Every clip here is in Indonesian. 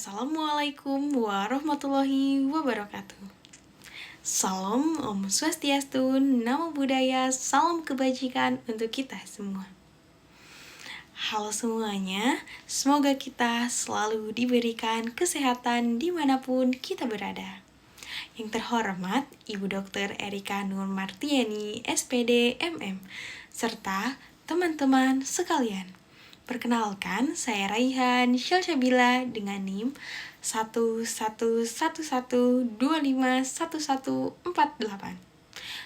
Assalamualaikum warahmatullahi wabarakatuh. Salam Om Swastiastu, Namo Buddhaya, salam kebajikan untuk kita semua. Halo semuanya, semoga kita selalu diberikan kesehatan dimanapun kita berada. Yang terhormat Ibu Dr. Erika Nur Martiani, SPD, MM, serta teman-teman sekalian. Perkenalkan, saya Raihan Syalsabila dengan NIM 11112511148.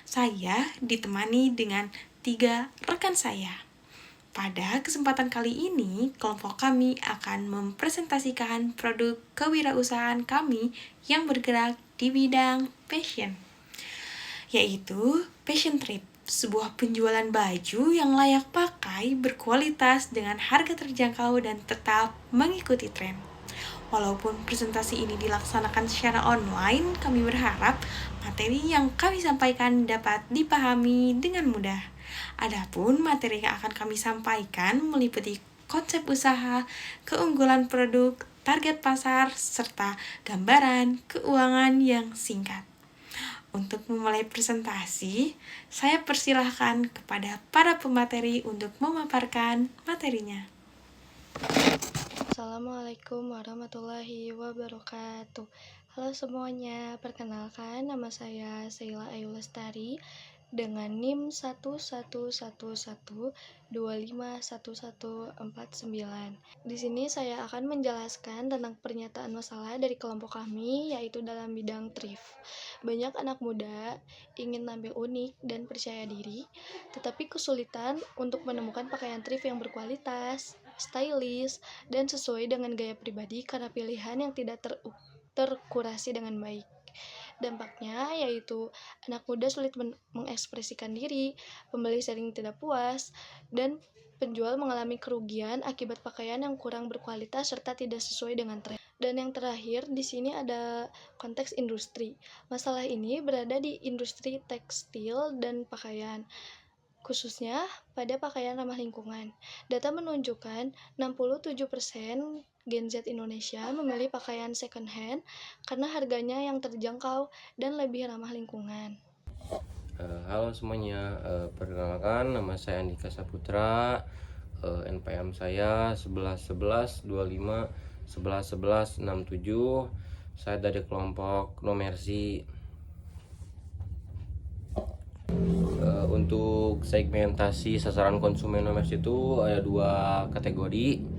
Saya ditemani dengan 3 rekan saya. Pada kesempatan kali ini, kelompok kami akan mempresentasikan produk kewirausahaan kami yang bergerak di bidang fashion, yaitu Fashion Trip, sebuah penjualan baju yang layak pakai, berkualitas, dengan harga terjangkau dan tetap mengikuti tren. Walaupun presentasi ini dilaksanakan secara online, kami berharap materi yang kami sampaikan dapat dipahami dengan mudah. Adapun materi yang akan kami sampaikan meliputi konsep usaha, keunggulan produk, target pasar, serta gambaran keuangan yang singkat. Untuk memulai presentasi, saya persilahkan kepada para pemateri untuk memaparkan materinya. Assalamualaikum warahmatullahi wabarakatuh. Halo semuanya, perkenalkan nama saya Sheila Ayu Lestari dengan NIM 11112511149. Di sini saya akan menjelaskan tentang pernyataan masalah dari kelompok kami, yaitu dalam bidang thrift. Banyak anak muda ingin tampil unik dan percaya diri, tetapi kesulitan untuk menemukan pakaian thrift yang berkualitas, stylish, dan sesuai dengan gaya pribadi karena pilihan yang tidak terkurasi dengan baik. Dampaknya yaitu anak muda sulit mengekspresikan diri, pembeli sering tidak puas, dan penjual mengalami kerugian akibat pakaian yang kurang berkualitas serta tidak sesuai dengan tren. Dan yang terakhir di sini ada konteks industri. Masalah ini berada di industri tekstil dan pakaian, khususnya pada pakaian ramah lingkungan. Data menunjukkan 67% Gen Z Indonesia memilih pakaian second hand karena harganya yang terjangkau dan lebih ramah lingkungan. Halo semuanya, perkenalkan nama saya Andika Saputra, NPM saya 111125111167. Saya dari kelompok No Mercy. Untuk segmentasi sasaran konsumen No Mercy itu ada 2 kategori.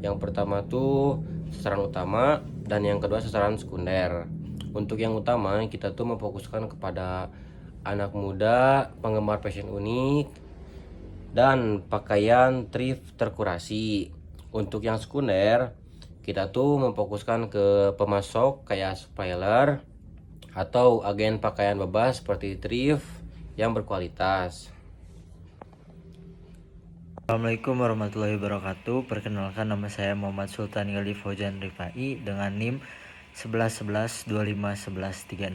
Yang pertama tuh sasaran utama dan yang kedua sasaran sekunder. Untuk yang utama kita tuh memfokuskan kepada anak muda, penggemar fashion unik, dan pakaian thrift terkurasi. Untuk yang sekunder, kita tuh memfokuskan ke pemasok kayak supplier atau agen pakaian bebas seperti thrift yang berkualitas. Assalamualaikum warahmatullahi wabarakatuh. Perkenalkan nama saya Muhammad Sultan Gali Faujan Rifai dengan NIM 1111251136.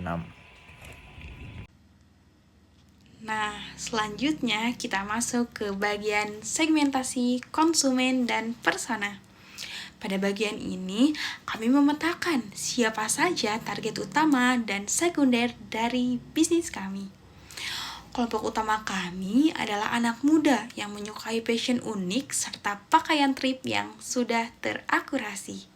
Nah, selanjutnya kita masuk ke bagian segmentasi konsumen dan persona. Pada bagian ini, kami memetakan siapa saja target utama dan sekunder dari bisnis kami. Kelompok utama kami adalah anak muda yang menyukai fashion unik serta pakaian thrift yang sudah terakurasi.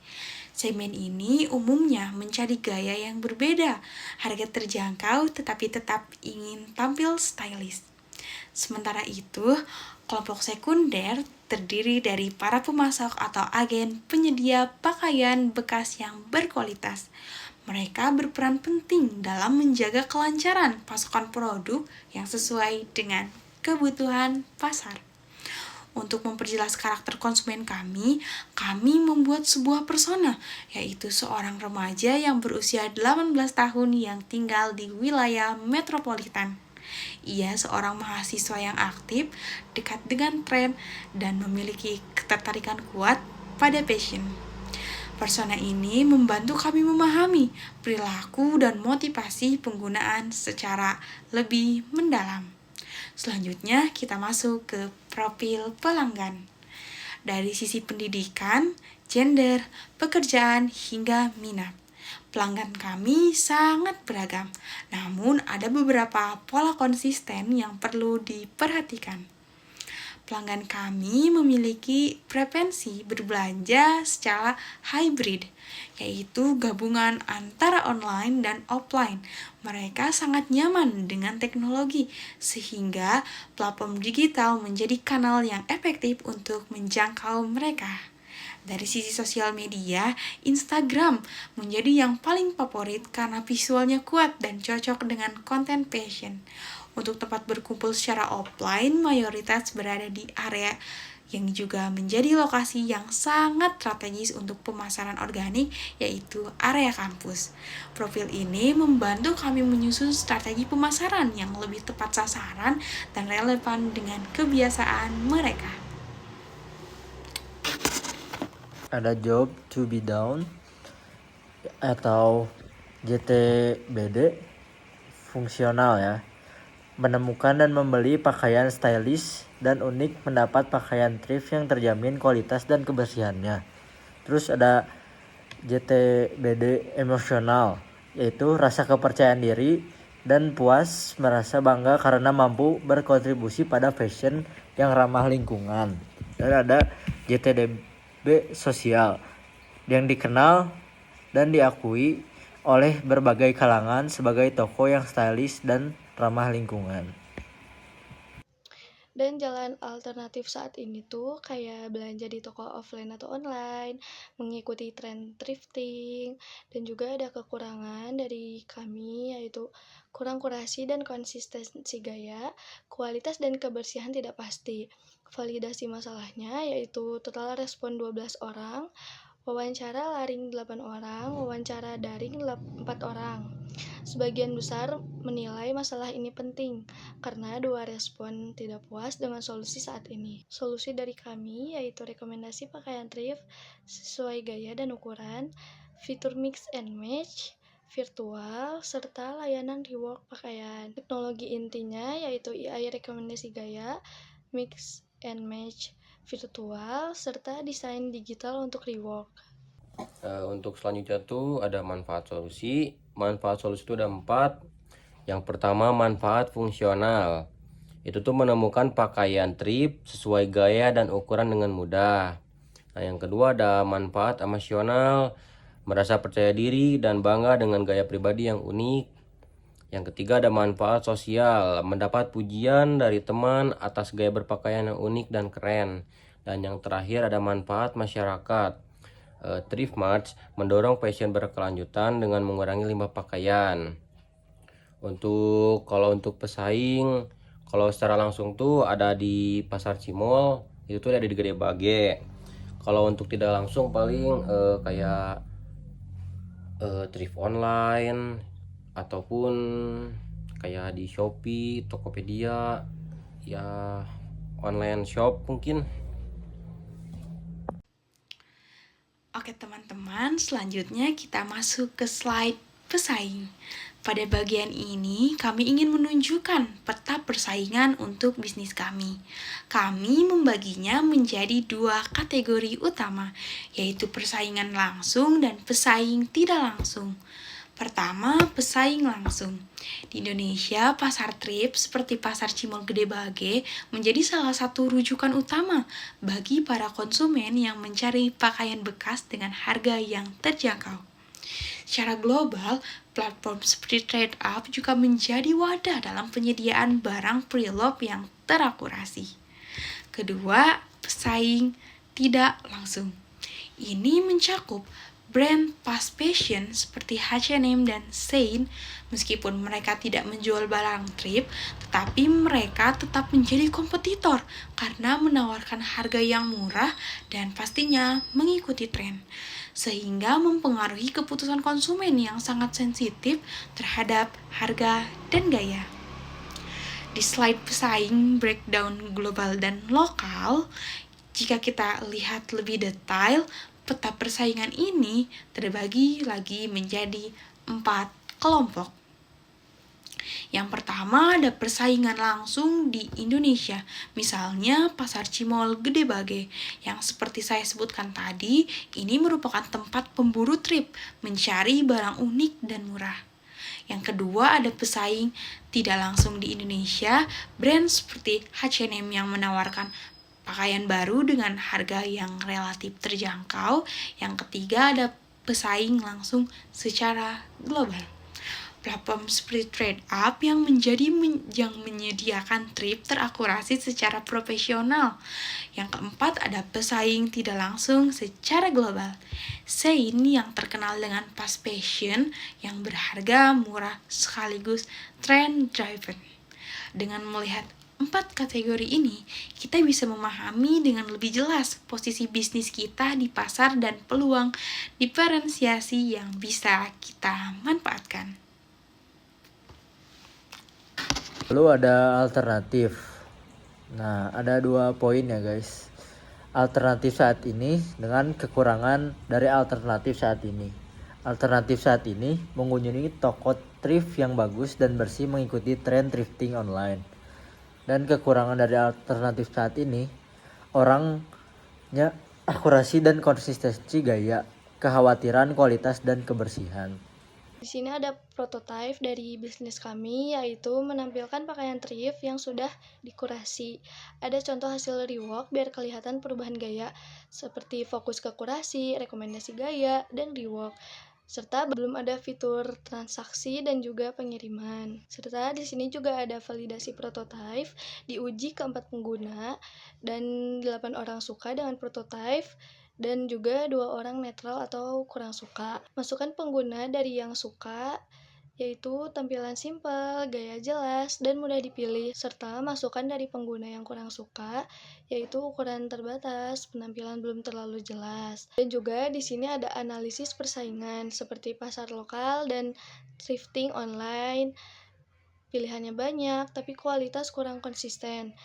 Segmen ini umumnya mencari gaya yang berbeda, harga terjangkau tetapi tetap ingin tampil stylish. Sementara itu, kelompok sekunder terdiri dari para pemasok atau agen penyedia pakaian bekas yang berkualitas. Mereka berperan penting dalam menjaga kelancaran pasokan produk yang sesuai dengan kebutuhan pasar. Untuk memperjelas karakter konsumen kami membuat sebuah persona, yaitu seorang remaja yang berusia 18 tahun yang tinggal di wilayah metropolitan. Ia seorang mahasiswa yang aktif, dekat dengan tren, dan memiliki ketertarikan kuat pada fashion. Persona ini membantu kami memahami perilaku dan motivasi penggunaan secara lebih mendalam. Selanjutnya kita masuk ke profil pelanggan. dari sisi pendidikan, gender, pekerjaan, hingga minat. Pelanggan kami sangat beragam, namun ada beberapa pola konsisten yang perlu diperhatikan. Pelanggan kami memiliki preferensi berbelanja secara hybrid, yaitu gabungan antara online dan offline. Mereka sangat nyaman dengan teknologi, sehingga platform digital menjadi kanal yang efektif untuk menjangkau mereka. Dari sisi sosial media, Instagram menjadi yang paling favorit karena visualnya kuat dan cocok dengan konten fashion. Untuk tempat berkumpul secara offline, mayoritas berada di area yang juga menjadi lokasi yang sangat strategis untuk pemasaran organik, yaitu area kampus. Profil ini membantu kami menyusun strategi pemasaran yang lebih tepat sasaran dan relevan dengan kebiasaan mereka. Ada job to be done atau JTBD fungsional ya. Menemukan dan membeli pakaian stylish dan unik, mendapat pakaian thrift yang terjamin kualitas dan kebersihannya. Terus ada JTBD emosional, yaitu rasa kepercayaan diri dan puas merasa bangga karena mampu berkontribusi pada fashion yang ramah lingkungan. Dan ada JTDB sosial, yang dikenal dan diakui oleh berbagai kalangan sebagai toko yang stylish dan ramah lingkungan. Dan jalan alternatif saat ini tuh kayak belanja di toko offline atau online, mengikuti tren thrifting, dan juga ada kekurangan dari kami yaitu kurang kurasi dan konsistensi gaya, kualitas dan kebersihan tidak pasti. Validasi masalahnya yaitu total respon 12 orang, wawancara daring 8 orang, wawancara daring 4 orang. Sebagian besar menilai masalah ini penting karena 2 respon tidak puas dengan solusi saat ini. Solusi dari kami yaitu rekomendasi pakaian thrift sesuai gaya dan ukuran, fitur mix and match, virtual, serta layanan rework pakaian. Teknologi intinya yaitu AI rekomendasi gaya, mix and match virtual, serta desain digital untuk rework. Untuk selanjutnya tuh ada manfaat solusi. Manfaat solusi itu ada 4. Yang pertama, manfaat fungsional. Itu tuh menemukan pakaian thrift sesuai gaya dan ukuran dengan mudah. Nah, yang kedua ada manfaat emosional, merasa percaya diri dan bangga dengan gaya pribadi yang unik. Yang ketiga ada manfaat sosial, mendapat pujian dari teman atas gaya berpakaian yang unik dan keren. Dan yang terakhir ada manfaat masyarakat. Thrift March mendorong fashion berkelanjutan dengan mengurangi limbah pakaian. Kalau untuk pesaing, kalau secara langsung tuh ada di Pasar Cimol, itu tuh ada di Gede Bage. Kalau untuk tidak langsung paling kayak thrift online ataupun kayak di Shopee, Tokopedia, ya online shop mungkin. Oke teman-teman, selanjutnya kita masuk ke slide pesaing. Pada bagian ini, kami ingin menunjukkan peta persaingan untuk bisnis kami. Kami membaginya menjadi 2 kategori utama, yaitu persaingan langsung dan pesaing tidak langsung. Pertama, pesaing langsung. Di Indonesia, pasar thrift seperti Pasar Cimol Gede Bage menjadi salah satu rujukan utama bagi para konsumen yang mencari pakaian bekas dengan harga yang terjangkau. Secara global, platform seperti TradeUp juga menjadi wadah dalam penyediaan barang pre-love yang terakurasi. Kedua, pesaing tidak langsung. Ini mencakup brand fast fashion seperti H&M dan Shein. Meskipun mereka tidak menjual barang thrift, tetapi mereka tetap menjadi kompetitor karena menawarkan harga yang murah dan pastinya mengikuti tren, sehingga mempengaruhi keputusan konsumen yang sangat sensitif terhadap harga dan gaya. Di slide pesaing breakdown global dan lokal, jika kita lihat lebih detail, peta persaingan ini terbagi lagi menjadi 4 kelompok. Yang pertama ada persaingan langsung di Indonesia, misalnya Pasar Cimol Gede Bage, yang seperti saya sebutkan tadi, ini merupakan tempat pemburu trip mencari barang unik dan murah. Yang kedua ada pesaing tidak langsung di Indonesia, brand seperti H&M yang menawarkan pakaian baru dengan harga yang relatif terjangkau. Yang ketiga ada pesaing langsung secara global. Platform seperti TradeUp yang menyediakan trip terakurasi secara profesional. Yang keempat ada pesaing tidak langsung secara global. Shein yang terkenal dengan fast fashion yang berharga murah sekaligus trend driven. Dengan melihat 4 kategori ini, kita bisa memahami dengan lebih jelas posisi bisnis kita di pasar dan peluang diferensiasi yang bisa kita manfaatkan. Lalu ada alternatif. Nah, ada 2 poin ya guys. Alternatif saat ini dengan kekurangan dari alternatif saat ini. Alternatif saat ini mengunjungi toko thrift yang bagus dan bersih mengikuti tren thrifting online. Dan kekurangan dari alternatif saat ini, orangnya akurasi dan konsistensi gaya, kekhawatiran kualitas dan kebersihan. Di sini ada prototipe dari bisnis kami, yaitu menampilkan pakaian thrift yang sudah dikurasi. Ada contoh hasil rework biar kelihatan perubahan gaya, seperti fokus ke kurasi, rekomendasi gaya, dan rework. Serta belum ada fitur transaksi dan juga pengiriman. Serta di sini juga ada validasi prototipe, diuji ke 4 pengguna, dan 8 orang suka dengan prototipe, dan juga 2 orang netral atau kurang suka. Masukan pengguna dari yang suka yaitu tampilan simpel, gaya jelas, dan mudah dipilih, serta masukan dari pengguna yang kurang suka yaitu ukuran terbatas, penampilan belum terlalu jelas. Dan juga di sini ada analisis persaingan seperti pasar lokal dan thrifting online. Pilihannya banyak, tapi kualitas kurang konsisten.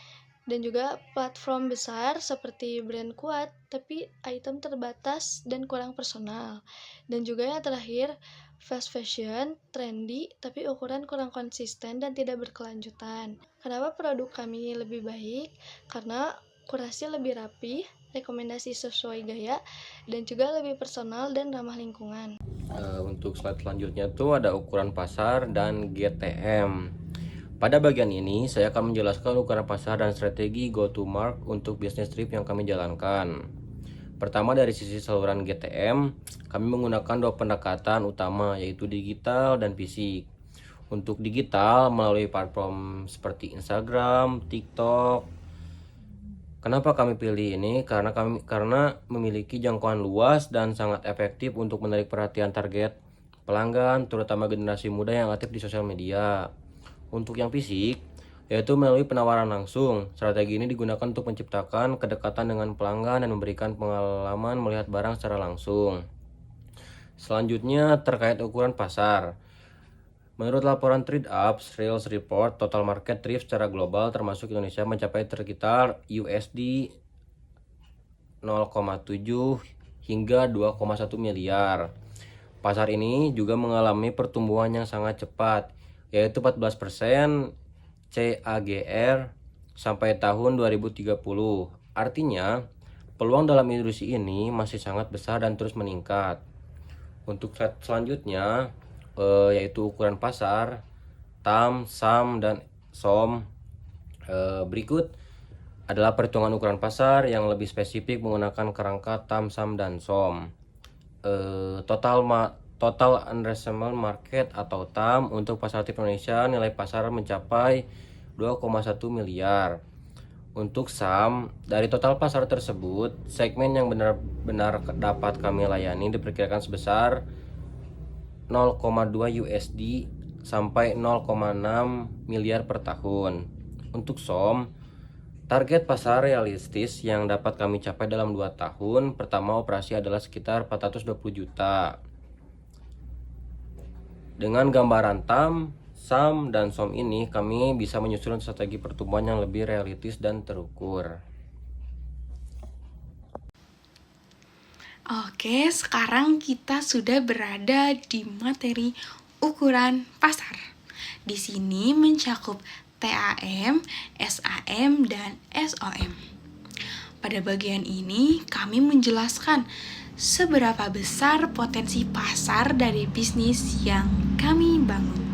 Dan juga platform besar seperti brand kuat, tapi item terbatas dan kurang personal. Dan juga yang terakhir, fast fashion, trendy, tapi ukuran kurang konsisten dan tidak berkelanjutan. Kenapa produk kami lebih baik? Karena kurasi lebih rapi, rekomendasi sesuai gaya, dan juga lebih personal dan ramah lingkungan. Untuk slide selanjutnya tuh ada ukuran pasar dan GTM. Pada bagian ini, saya akan menjelaskan ukuran pasar dan strategi go-to-market untuk bisnis trip yang kami jalankan. Pertama, dari sisi saluran GTM, kami menggunakan 2 pendekatan utama, yaitu digital dan fisik. Untuk digital, melalui platform seperti Instagram, TikTok. Kenapa kami pilih ini? Karena memiliki jangkauan luas dan sangat efektif untuk menarik perhatian target pelanggan, terutama generasi muda yang aktif di sosial media. Untuk yang fisik, yaitu melalui penawaran langsung. Strategi ini digunakan untuk menciptakan kedekatan dengan pelanggan dan memberikan pengalaman melihat barang secara langsung. Selanjutnya, terkait ukuran pasar. Menurut laporan TradeUp Sales Report, total market thrift secara global termasuk Indonesia mencapai sekitar USD 0,7 hingga 2,1 miliar. Pasar ini juga mengalami pertumbuhan yang sangat cepat, yaitu 14% CAGR sampai tahun 2030. Artinya, peluang dalam industri ini masih sangat besar dan terus meningkat. Untuk slide selanjutnya, yaitu ukuran pasar, TAM, SAM, dan SOM. Berikut adalah perhitungan ukuran pasar yang lebih spesifik menggunakan kerangka TAM, SAM, dan SOM. Total addressable market atau TAM untuk pasar trip Indonesia nilai pasar mencapai 2,1 miliar. Untuk SAM, dari total pasar tersebut, segmen yang benar-benar dapat kami layani diperkirakan sebesar 0,2 USD sampai 0,6 miliar per tahun. Untuk SOM, target pasar realistis yang dapat kami capai dalam 2 tahun pertama operasi adalah sekitar 420 juta. Dengan gambaran TAM, SAM, dan SOM ini, kami bisa menyusun strategi pertumbuhan yang lebih realistis dan terukur. Oke, sekarang kita sudah berada di materi ukuran pasar. Di sini mencakup TAM, SAM, dan SOM. Pada bagian ini, kami menjelaskan seberapa besar potensi pasar dari bisnis yang kami bangun.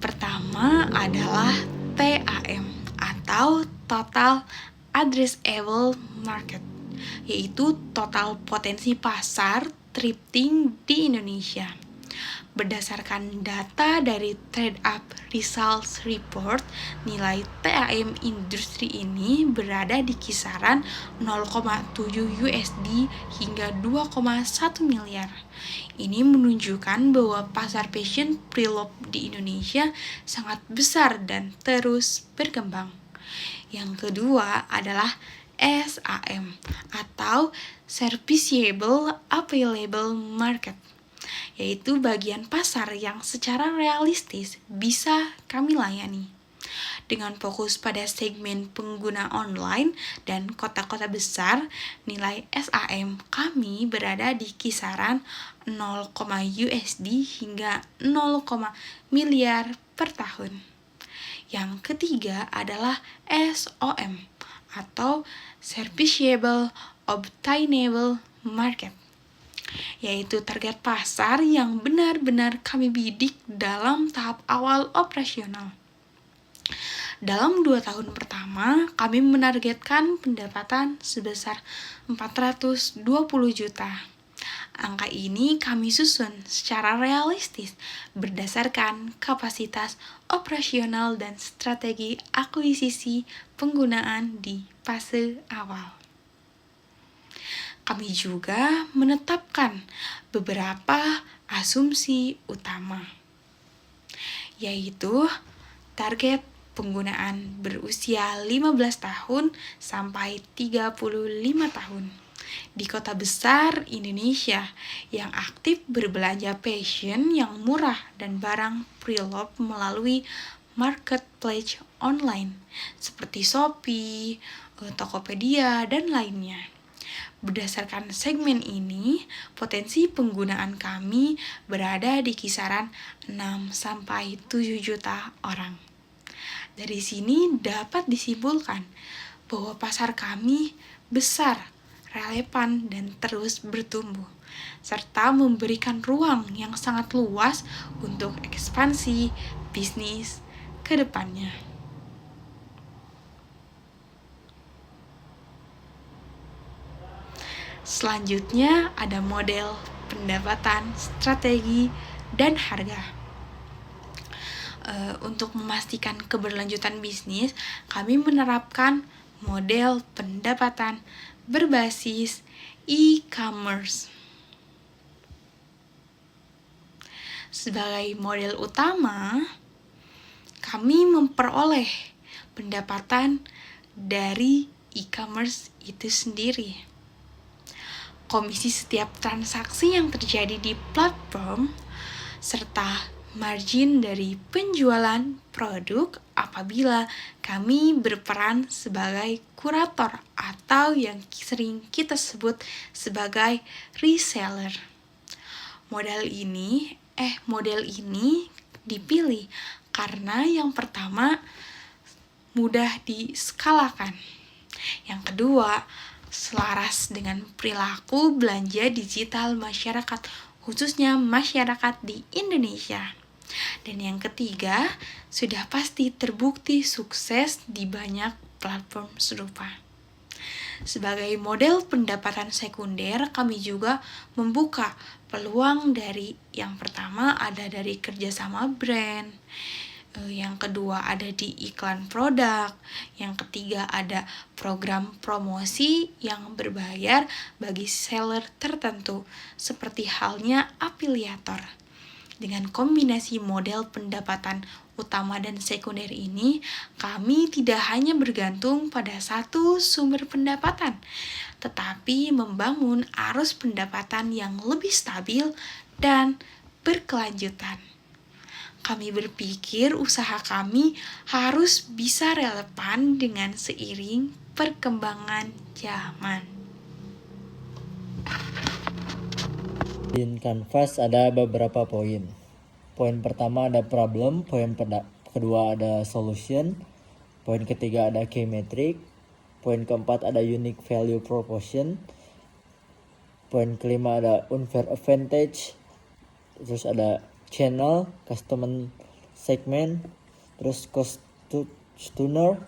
Pertama adalah TAM atau Total Addressable Market, yaitu total potensi pasar thrifting di Indonesia. Berdasarkan data dari Trade Up Results Report, nilai TAM industri ini berada di kisaran 0,7 USD hingga 2,1 miliar. Ini menunjukkan bahwa pasar fashion pre-love di Indonesia sangat besar dan terus berkembang. Yang kedua adalah SAM atau Serviceable Available Market, yaitu bagian pasar yang secara realistis bisa kami layani. Dengan fokus pada segmen pengguna online dan kota-kota besar, nilai SAM kami berada di kisaran 0, USD hingga 0, miliar per tahun. Yang ketiga adalah SOM atau Serviceable Obtainable Market, yaitu target pasar yang benar-benar kami bidik dalam tahap awal operasional. Dalam 2 tahun pertama, kami menargetkan pendapatan sebesar 420 juta. Angka ini kami susun secara realistis berdasarkan kapasitas operasional dan strategi akuisisi penggunaan di fase awal. Kami juga menetapkan beberapa asumsi utama, yaitu target penggunaan berusia 15 tahun sampai 35 tahun di kota besar Indonesia yang aktif berbelanja fashion yang murah dan barang pre-love melalui marketplace online seperti Shopee, Tokopedia, dan lainnya. Berdasarkan segmen ini, potensi penggunaan kami berada di kisaran 6-7 juta orang. Dari sini dapat disimpulkan bahwa pasar kami besar, relevan, dan terus bertumbuh, serta memberikan ruang yang sangat luas untuk ekspansi bisnis ke depannya. Selanjutnya ada model pendapatan, strategi, dan harga. Untuk memastikan keberlanjutan bisnis, kami menerapkan model pendapatan berbasis e-commerce. Sebagai model utama, kami memperoleh pendapatan dari e-commerce itu sendiri. Komisi setiap transaksi yang terjadi di platform, serta margin dari penjualan produk apabila kami berperan sebagai kurator atau yang sering kita sebut sebagai reseller. Model ini dipilih karena yang pertama mudah diskalakan. Yang kedua, selaras dengan perilaku belanja digital masyarakat, khususnya masyarakat di Indonesia. Dan yang ketiga, sudah pasti terbukti sukses di banyak platform serupa. Sebagai model pendapatan sekunder, kami juga membuka peluang dari yang pertama ada dari kerjasama brand, yang kedua ada di iklan produk, yang ketiga ada program promosi yang berbayar bagi seller tertentu, seperti halnya afiliator. Dengan kombinasi model pendapatan utama dan sekunder ini, kami tidak hanya bergantung pada satu sumber pendapatan, tetapi membangun arus pendapatan yang lebih stabil dan berkelanjutan. Kami berpikir usaha kami harus bisa relevan dengan seiring perkembangan zaman. Di Canvas ada beberapa poin. Poin pertama ada problem, kedua ada solution, poin ketiga ada key metric, poin keempat ada unique value proposition, poin kelima ada unfair advantage, terus ada channel, customer segment, terus customer,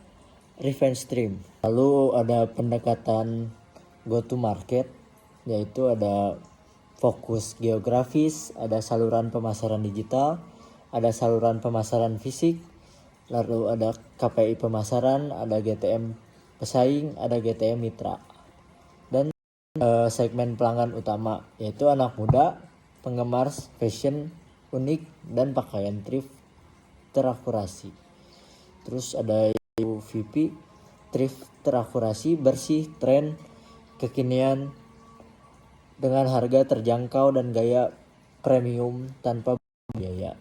revenge stream. Lalu ada pendekatan go to market, yaitu ada fokus geografis, ada saluran pemasaran digital, ada saluran pemasaran fisik, lalu ada KPI pemasaran, ada GTM pesaing, ada GTM mitra. Dan segmen pelanggan utama yaitu anak muda, penggemar fashion unik dan pakaian thrift terakurasi. Terus ada UVP, thrift terakurasi, bersih, tren, kekinian dengan harga terjangkau dan gaya premium tanpa biaya.